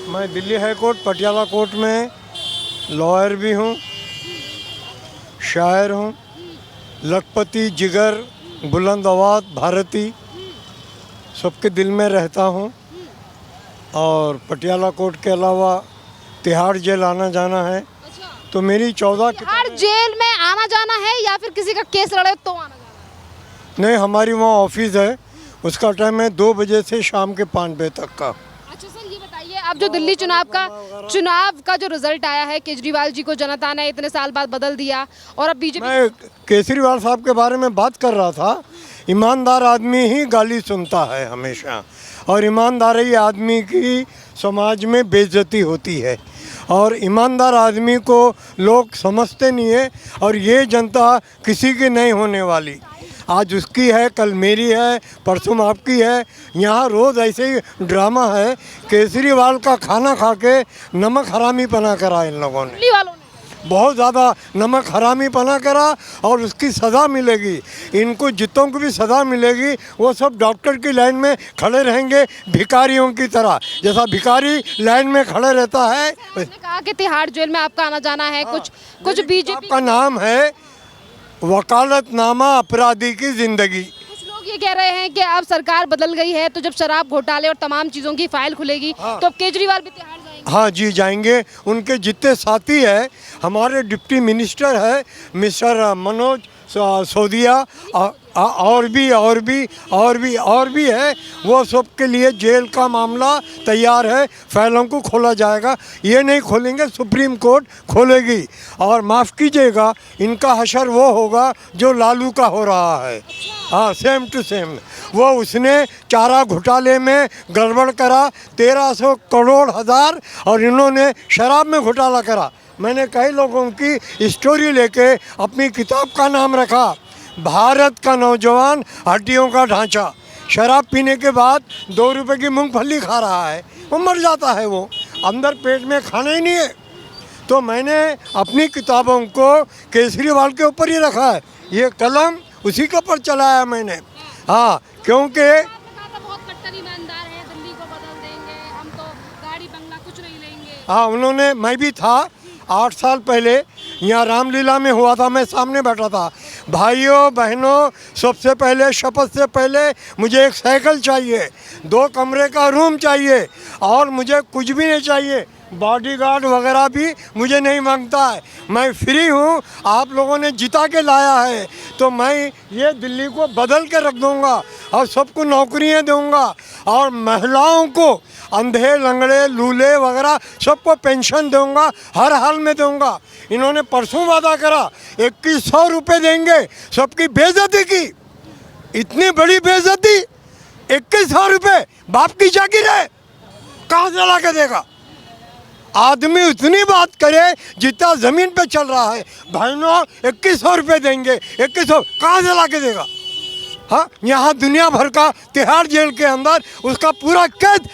मैं Delhi high court Patiala court में lawyer भी हूँ, शायर हूँ, लखपति, जिगर, बुलंद आवाज़, भारती सबके दिल में रहता हूँ। और पटियाला कोर्ट के अलावा तिहाड़ जेल आना जाना है। तो मेरी 14 तिहाड़ जेल में आना जाना है या फिर किसी का केस लड़े तो आना जाना है? नहीं, हमारी वहाँ ऑफिस है, उसका टाइम है 2 बजे से शाम के 5 बजे तक का। अच्छा सर, ये बताइए, अब जो दिल्ली चुनाव का जो रिजल्ट आया है, केजरीवाल जी को जनता ने इतने साल बाद बदल दिया और अब बीजेपी। मैं केजरीवाल साहब के बारे में बात कर रहा था। ईमानदार आदमी ही गाली सुनता है हमेशा, और ईमानदारी आदमी की समाज में बेइज्जती होती है, और ईमानदार आदमी को लोग समझते नहीं है। और ये जनता किसी की नहीं होने वाली, आज उसकी है, कल मेरी है, परसों आपकी है। यहाँ रोज़ ऐसे ही ड्रामा है। केजरीवाल का खाना खा के नमक हरामी पना करा इन लोगों ने, दिल्ली वालों ने। बहुत ज़्यादा नमक हरामी पना करा, और उसकी सज़ा मिलेगी। इनको जितों को भी सज़ा मिलेगी वो सब डॉक्टर की लाइन में खड़े रहेंगे, भिखारियों की तरह। जैसा भिखारी लाइन में खड़े रहता है। आपने कहा कि तिहाड़ जेल में आपका आना जाना है। कुछ बीजेपी का नाम है वकालतनामा अपराधी की ज़िंदगी। कुछ लोग ये कह रहे हैं कि अब सरकार बदल गई है, तो जब शराब घोटाले और तमाम चीज़ों की फाइल खुलेगी तो अब केजरीवाल भी तिहाड़ जाएंगे। हाँ जी, जाएंगे। उनके जितने साथी हैं, हमारे डिप्टी मिनिस्टर है मिस्टर मनोज सिसोदिया, और भी है, वो सब के लिए जेल का मामला तैयार है। फाइलों को खोला जाएगा। ये नहीं खोलेंगे, सुप्रीम कोर्ट खोलेगी। और माफ़ कीजिएगा, इनका हशर वो होगा जो लालू का हो रहा है। हाँ, सेम टू सेम। वो उसने चारा घोटाले में गड़बड़ करा 1300 करोड़ हजार, और इन्होंने शराब में घोटाला करा। मैंने कई लोगों की स्टोरी लेके अपनी किताब का नाम रखा, भारत का नौजवान हड्डियों का ढांचा। शराब पीने के बाद 2 रुपए की मूंगफली खा रहा है, वो मर जाता है, वो अंदर पेट में खाना ही नहीं है। तो मैंने अपनी किताबों को केजरीवाल के ऊपर ही रखा है, ये कलम उसी के ऊपर चलाया मैंने। हाँ, क्योंकि बहुत कट्टर ईमानदार है, दिल्ली को बदल देंगे, हम तो गाड़ी बंगला कुछ नहीं लेंगे। हाँ, उन्होंने, मैं भी था 8 साल पहले यहाँ रामलीला में हुआ था, मैं सामने बैठा था। भाइयों बहनों, सबसे पहले शपथ से पहले मुझे एक साइकिल चाहिए, 2 कमरे का रूम चाहिए, और मुझे कुछ भी नहीं चाहिए, बॉडीगार्ड वगैरह भी मुझे नहीं मांगता है। मैं फ्री हूँ, आप लोगों ने जिता के लाया है, तो मैं ये दिल्ली को बदल के रख दूँगा, और सबको नौकरियाँ दूँगा, और महिलाओं को, अंधे लंगड़े लूले वगैरह सबको पेंशन दूँगा, हर हाल में दूँगा। इन्होंने परसों वादा करा 2100 रुपये देंगे, सबकी बेइज्जती की। इतनी बड़ी बेइज्जती, 2100 रुपये बाप की जागीर है, कहाँ से ला के देगा? आदमी उतनी बात करे जितना ज़मीन पे चल रहा है। बहनों, 2100 रुपये देंगे, 2100 कहाँ से ला के देगा? हाँ, यहाँ दुनिया भर का तिहाड़ जेल के अंदर उसका पूरा कैद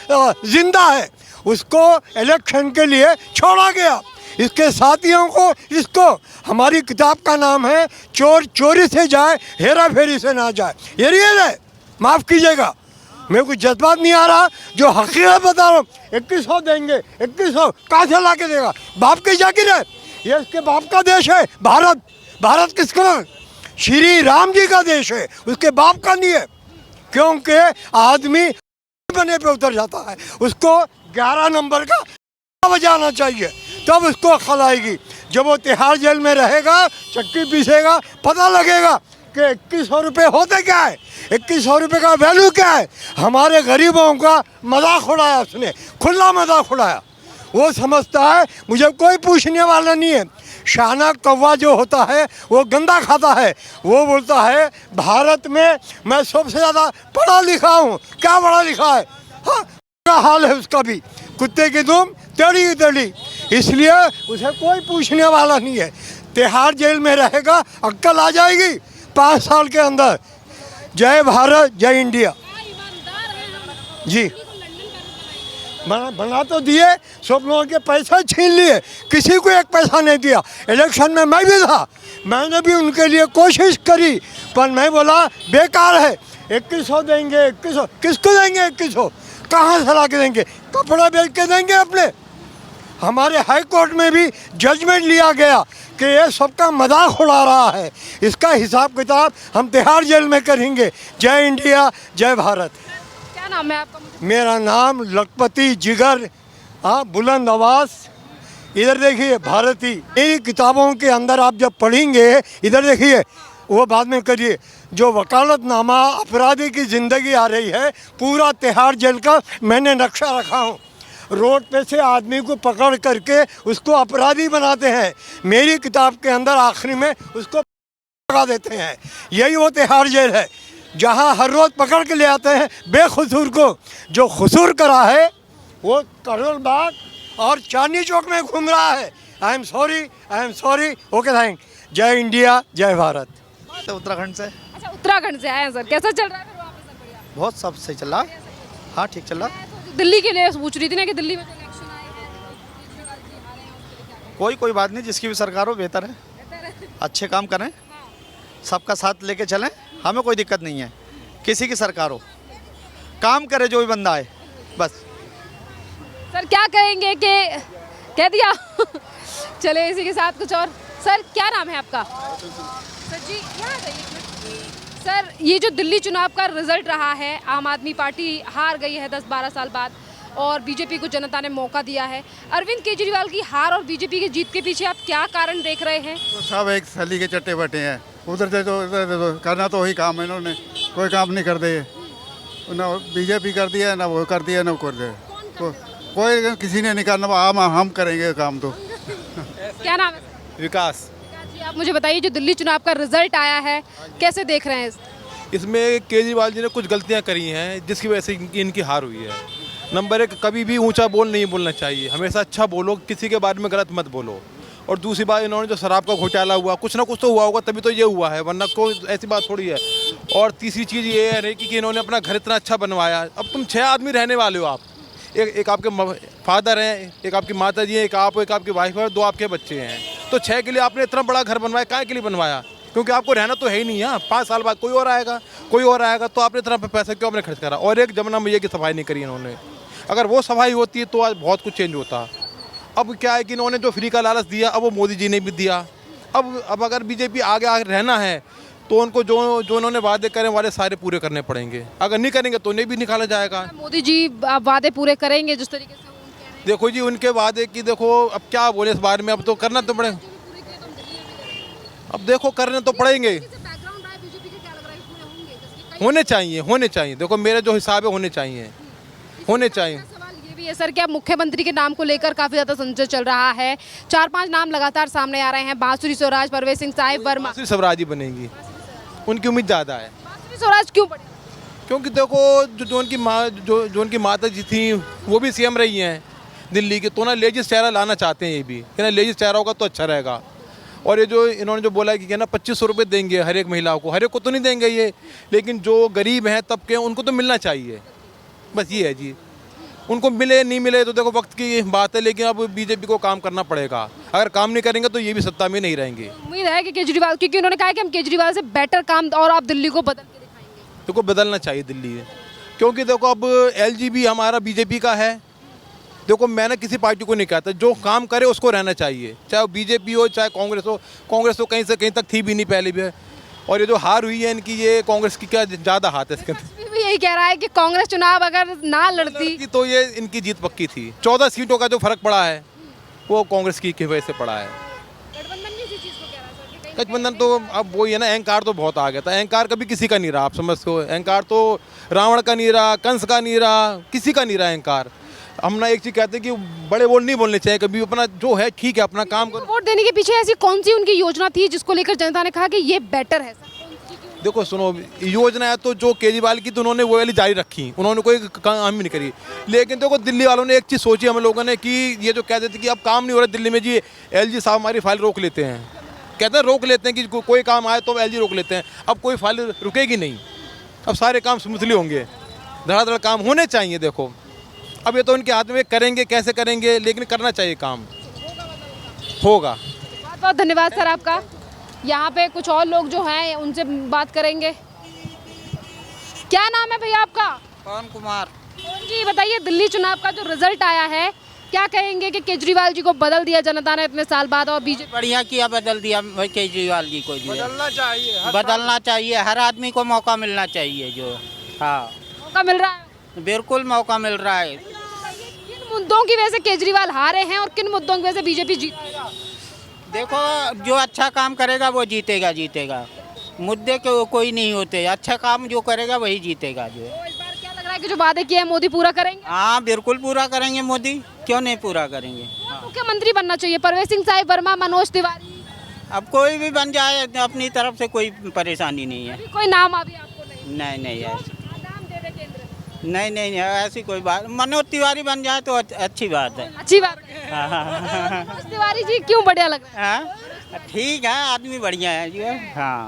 जिंदा है, उसको इलेक्शन के लिए छोड़ा गया। इसके साथियों को, इसको, हमारी किताब का नाम है चोर चोरी से जाए, हेरा फेरी से ना जाए। ये रियल है, माफ़ कीजिएगा, मेरे को जज्बात नहीं आ रहा, जो हकीकत बता रहा हूँ। 2100 देंगे, 2100 कहाँ से ला के देगा? बाप की जागीर है, ये इसके बाप का देश है भारत। भारत किसका? श्री राम जी का देश है, उसके बाप का नहीं है। क्योंकि आदमी बने पे उतर जाता है, उसको 11 नंबर का बजाना चाहिए, तब उसको अक्ल आएगी। जब वो तिहाड़ जेल में रहेगा, चक्की पीसेगा, पता लगेगा कि 2100 रुपये होते क्या है, 2100 रुपये का वैल्यू क्या है। हमारे गरीबों का मजाक उड़ाया उसने, खुला मजाक उड़ाया। वो समझता है मुझे कोई पूछने वाला नहीं है। शाना कौवा जो होता है वो गंदा खाता है। वो बोलता है भारत में मैं सबसे ज़्यादा पढ़ा लिखा हूँ। क्या पढ़ा लिखा है? हाँ, क्या हाल है उसका भी, कुत्ते की दुम टेढ़ी टेढ़ी। इसलिए उसे कोई पूछने वाला नहीं है। तिहाड़ जेल में रहेगा, अक्ल आ जाएगी 5 साल के अंदर। जय भारत, जय इंडिया। जी, बना तो दिए, सब लोगों के पैसा छीन लिए, किसी को एक पैसा नहीं दिया। इलेक्शन में मैं भी था, मैंने भी उनके लिए कोशिश करी, पर मैं बोला बेकार है। 2100 देंगे, 2100 किसको देंगे? 2100 कहाँ से ला के देंगे? कपड़ा बेच के देंगे अपने? हमारे हाई कोर्ट में भी जजमेंट लिया गया कि ये सबका मजाक उड़ा रहा है। इसका हिसाब किताब हम तिहाड़ जेल में करेंगे। जय इंडिया, जय भारत। क्या नाम है आपका? मेरा नाम लखपति जिगर, हाँ, बुलंद आवाज। इधर देखिए भारती, मेरी किताबों के अंदर आप जब पढ़ेंगे, इधर देखिए, वो बाद में करिए। जो वकालतनामा अपराधी की ज़िंदगी आ रही है, पूरा तिहाड़ जेल का मैंने नक्शा रखा हूँ। रोड पे से आदमी को पकड़ करके उसको अपराधी बनाते हैं, मेरी किताब के अंदर आखिरी में उसको लगा देते हैं। यही वो तिहाड़ जेल है जहाँ हर रोज़ पकड़ के ले आते हैं बेकसूर को। जो कसूर करा है वो करोल बाग और चांदनी चौक में घूम रहा है। I am sorry. Okay, thank. जय इंडिया, जय भारत। उत्तराखंड से। अच्छा, उत्तराखंड से आए हैं सर। कैसा चल रहा है फिर वहाँ पे? सर बढ़िया? बहुत सब सही चल रहा। हाँ, ठीक चल रहा। दिल्ली के लिए पूछ रही थी ना कि दिल्ली में तो इलेक्शन आए हैं, केजरीवाल जी हारे हैं, उसके लिए क्या कहें? कोई बात नहीं, जिसकी भी सरकार हो बेहतर है। अच्छे काम करें, सबका साथ लेके चलें, हमें कोई दिक्कत नहीं है। किसी की सरकार हो, काम करे जो भी बंदा आए, बस। सर क्या कहेंगे कि कह दिया चले इसी के साथ कुछ और। सर क्या नाम है आपका? सर जी यहाँ आइए एक मिनट। सर ये जो दिल्ली चुनाव का रिजल्ट रहा है, आम आदमी पार्टी हार गई है 10-12 साल बाद और बीजेपी को जनता ने मौका दिया है। अरविंद केजरीवाल की हार और बीजेपी की जीत के पीछे आप क्या कारण देख रहे हैं? तो सब एक सली के चट्टे बटे हैं, उधर से तो इधर से तो करना तो वही काम है, इन्होंने कोई काम नहीं कर दिए। ना बीजेपी कर दिया, ना वो कर दिया, ना वो कर दिया। कोई किसी ने नहीं करना, हम करेंगे काम तो। क्या नाम है सर? विकास। जी आप मुझे बताइए, जो दिल्ली चुनाव का रिजल्ट आया है कैसे देख रहे हैं? इसमें केजरीवाल जी ने कुछ गलतियां करी हैं जिसकी वजह से इनकी हार हुई है। नंबर 1, कभी भी ऊंचा बोल नहीं बोलना चाहिए, हमेशा अच्छा बोलो, किसी के बारे में गलत मत बोलो। और दूसरी बात, इन्होंने जो शराब का घोटाला हुआ, कुछ ना कुछ तो हुआ होगा तभी तो ये हुआ है, वरना कोई ऐसी बात थोड़ी है। और तीसरी चीज़ ये है कि इन्होंने अपना घर इतना अच्छा बनवाया। अब तुम 6 आदमी रहने वाले हो, आप एक आपके फादर हैं, एक आपकी माता जी हैं, एक आपकी वाइफ है, 2 आपके बच्चे हैं। तो 6 के लिए आपने इतना बड़ा घर बनवाया, काय के लिए बनवाया? क्योंकि आपको रहना तो है ही नहीं। यहाँ 5 साल बाद कोई और आएगा, तो आपने इतना पैसा क्यों आपने खर्च करा? और एक जमुना मैया की सफाई नहीं करी इन्होंने। अगर वो सफाई होती तो आज बहुत कुछ चेंज होता। अब क्या है कि इन्होंने जो फ्री का लालच दिया, अब वो मोदी जी ने भी दिया। अब अगर बीजेपी आगे रहना है तो उनको जो उन्होंने वादे करें वाले सारे पूरे करने पड़ेंगे। अगर नहीं करेंगे तो उन्हें भी निकाला जाएगा। मोदी जी वादे पूरे करेंगे जिस तरीके से वो कह रहे हैं? देखो जी, उनके वादे की देखो, अब क्या बोले इस बारे में, अब तो करना तो पड़े। अब देखो करने तो पड़ेंगे, होने चाहिए। देखो मेरा जो हिसाब है होने चाहिए। सवाल ये भी है सर, क्या मुख्यमंत्री के नाम को लेकर काफी ज्यादा संशय चल रहा है? 4-5 नाम लगातार सामने आ रहे हैं, बांसुरी स्वराज, परवेश सिंह, साहिब वर्मा। बांसुरी स्वराज ही बनेगी, उनकी उम्मीद ज़्यादा है। बांसुरी स्वराज क्यों पड़े? क्योंकि देखो जो उनकी माता जी थी वो भी सीएम रही हैं दिल्ली की, तो ना लेजिस चेहरा लाना चाहते हैं ये भी, कि ना लेजिस चेहरा होगा तो अच्छा रहेगा। और ये जो इन्होंने जो बोला कि ना 2500 रुपये देंगे हर एक महिला को, हर एक को तो नहीं देंगे ये, लेकिन जो गरीब हैं तबके उनको तो मिलना चाहिए, बस ये है जी। उनको मिले नहीं मिले तो देखो वक्त की बात है, लेकिन अब बीजेपी को काम करना पड़ेगा। अगर काम नहीं करेंगे तो ये भी सत्ता में नहीं रहेंगे। उम्मीद है कि केजरीवाल, क्योंकि उन्होंने कहा कि हम केजरीवाल से बेटर काम और आप दिल्ली को बदल के दिखाएंगे। देखो बदलना चाहिए दिल्ली, क्योंकि देखो अब एलजी भी हमारा बीजेपी का है। देखो मैंने किसी पार्टी को नहीं कहता, जो काम करे उसको रहना चाहिए, चाहे वो बीजेपी हो चाहे कांग्रेस हो। कांग्रेस तो कहीं से कहीं तक थी भी नहीं पहले भी। और ये जो हार हुई है इनकी, ये कांग्रेस की क्या ज़्यादा हाथ है इसके अंदर। भी यही कह रहा है कि कांग्रेस चुनाव अगर ना लड़ती तो ये इनकी जीत पक्की थी। 14 सीटों का जो फर्क पड़ा है वो कांग्रेस की वजह से पड़ा है। गठबंधन भी इसी चीज को कह रहा है सर कि गठबंधन तो अब वही है ना, अहंकार तो बहुत आ गया था। अहंकार कभी किसी का नहीं रहा, आप समझते हो। अहंकार तो रावण का नहीं रहा, कंस का नहीं रहा, किसी का नहीं रहा अहंकार। हम ना एक चीज़ कहते हैं कि बड़े बोल नहीं बोलने चाहिए कभी, अपना जो है ठीक है, अपना काम करो। वोट देने के पीछे ऐसी कौन सी उनकी योजना थी जिसको लेकर जनता ने कहा कि ये बेटर है सर? देखो सुनो, योजना है तो जो केजरीवाल की तो उन्होंने वो वाली जारी रखी, उन्होंने कोई काम ही नहीं करी। लेकिन देखो दिल्ली वालों ने एक चीज़ सोची हम लोगों ने, कि ये जो कहते थे कि अब काम नहीं हो रहा दिल्ली में जी, एलजी साहब हमारी फाइल रोक लेते हैं। कहते हैं रोक लेते हैं कि कोई काम आए तो एलजी रोक लेते हैं। अब कोई फाइल रुकेगी नहीं, अब सारे काम स्मूथली होंगे, धड़ाधड़ काम होने चाहिए। देखो अब ये तो उनके हाथ में, करेंगे कैसे करेंगे, लेकिन करना चाहिए काम, होगा। बहुत बहुत धन्यवाद सर आपका। यहाँ पे कुछ और लोग जो हैं उनसे बात करेंगे। क्या नाम है भैया आपका? पवन कुमार। जी बताइए, दिल्ली चुनाव का जो रिजल्ट आया है, क्या कहेंगे कि केजरीवाल जी को बदल दिया जनता ने इतने साल बाद और बीजेपी बढ़िया किया, बदल दिया केजरीवाल जी को। जो बदलना चाहिए, हर आदमी को मौका मिलना चाहिए। जो हाँ, मौका मिल रहा है? बिल्कुल मौका मिल रहा है। किन मुद्दों की वजह से केजरीवाल हारे हैं और किन मुद्दों की वजह से बीजेपी जीत? देखो, जो अच्छा काम करेगा वो जीतेगा। मुद्दे के कोई नहीं होते, अच्छा काम जो करेगा वही जीतेगा। जो तो इस बार क्या लग रहा है कि जो वादे किए हैं मोदी पूरा करेंगे? हाँ, बिल्कुल पूरा करेंगे मोदी, क्यों नहीं पूरा करेंगे। मुख्यमंत्री बनना चाहिए परवेश सिंह साहिब वर्मा, मनोज तिवारी, अब कोई भी बन जाए, अपनी तरफ से कोई परेशानी नहीं है। अभी कोई नाम अभी आपको नहीं? नहीं ऐसी नाम दे दे केंद्र। नहीं ऐसी कोई बात। मनोज तिवारी बन जाए तो अच्छी बात है। अच्छी बात है। हाँ, मनोज तिवारी जी क्यों बढ़िया लग रहा है? ठीक है, आदमी बढ़िया है जी। हाँ।